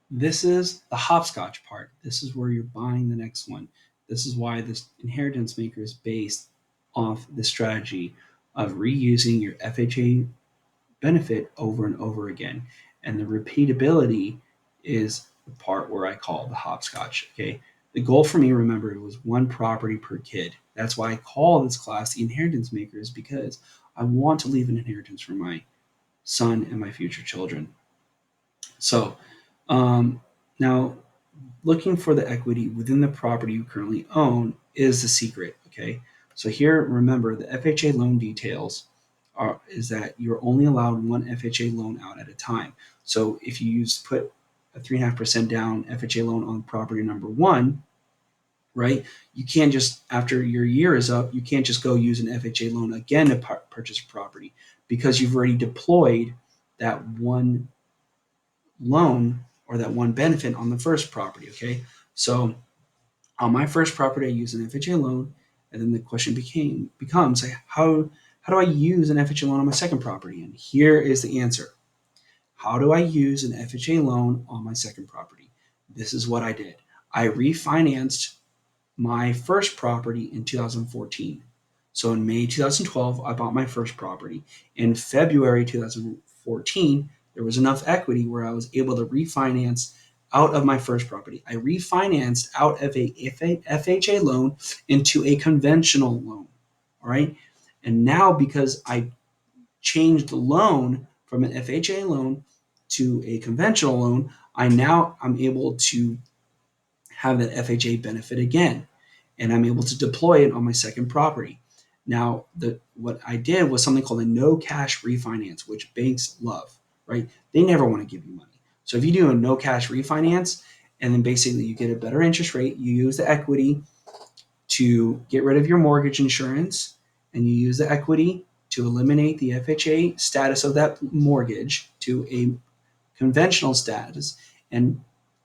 This is the hopscotch part. This is where you're buying the next one. This is why this inheritance maker is based off the strategy of reusing your FHA benefit over and over again. And the repeatability is the part where I call the hopscotch. Okay. The goal for me, remember, it was one property per kid. That's why I call this class the inheritance makers, because I want to leave an inheritance for my son and my future children. So um, now looking for the equity within the property you currently own is the secret. Okay. So here, remember the FHA loan details is that you're only allowed one FHA loan out at a time. So if you put a 3.5% down FHA loan on property number one, right? You can't just, after your year is up, you can't just go use an FHA loan again to purchase a property, because you've already deployed that one loan or that one benefit on the first property. Okay. So on my first property, I used an FHA loan, and then the question becomes like, how do I use an FHA loan on my second property? And here is the answer. How do I use an FHA loan on my second property? This is what I did. I refinanced my first property in 2014. So in May 2012, I bought my first property. In February 2014, there was enough equity where I was able to refinance out of my first property. I refinanced out of a FHA loan into a conventional loan. All right. And now, because I changed the loan from an FHA loan to a conventional loan, I'm able to have that FHA benefit again, and I'm able to deploy it on my second property. Now, what I did was something called a no cash refinance, which banks love, right? They never want to give you money. So if you do a no cash refinance, and then basically you get a better interest rate, you use the equity to get rid of your mortgage insurance, and you use the equity to eliminate the FHA status of that mortgage to a conventional status, and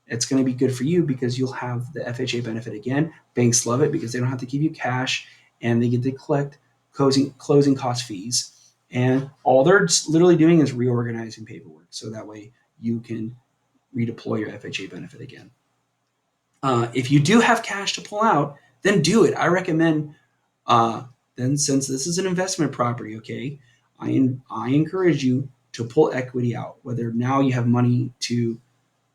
it's going to be good for you because you'll have the FHA benefit again. Banks love it because they don't have to give you cash, and they get to collect closing cost fees. And all they're literally doing is reorganizing paperwork, so that way you can redeploy your FHA benefit again. If you do have cash to pull out, then do it. I recommend. Uh, then, since this is an investment property, okay, I encourage you to pull equity out. Whether now you have money to,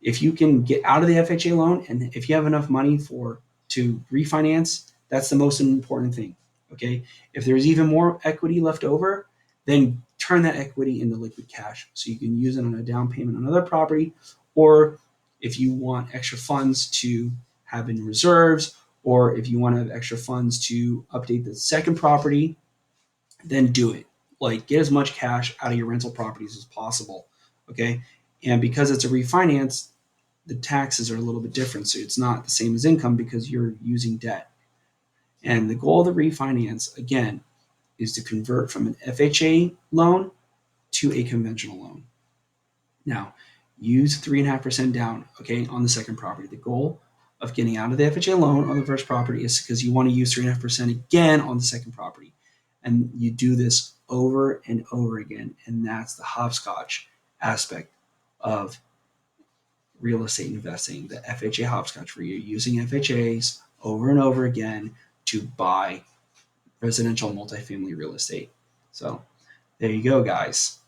if you can get out of the FHA loan, and if you have enough money to refinance, that's the most important thing. Okay, if there's even more equity left over, then turn that equity into liquid cash so you can use it on a down payment on another property, or if you want extra funds to have in reserves, or if you want to have extra funds to update the second property, then do it. Like, get as much cash out of your rental properties as possible. Okay, and because it's a refinance, the taxes are a little bit different. So it's not the same as income because you're using debt. And the goal of the refinance, again, is to convert from an FHA loan to a conventional loan. Now, use 3.5% down, okay, on the second property. The goal of getting out of the FHA loan on the first property is because you want to use 3.5% again on the second property. And you do this over and over again. And that's the hopscotch aspect of real estate investing, the FHA hopscotch, where you're using FHAs over and over again to buy residential multifamily real estate. So there you go, guys.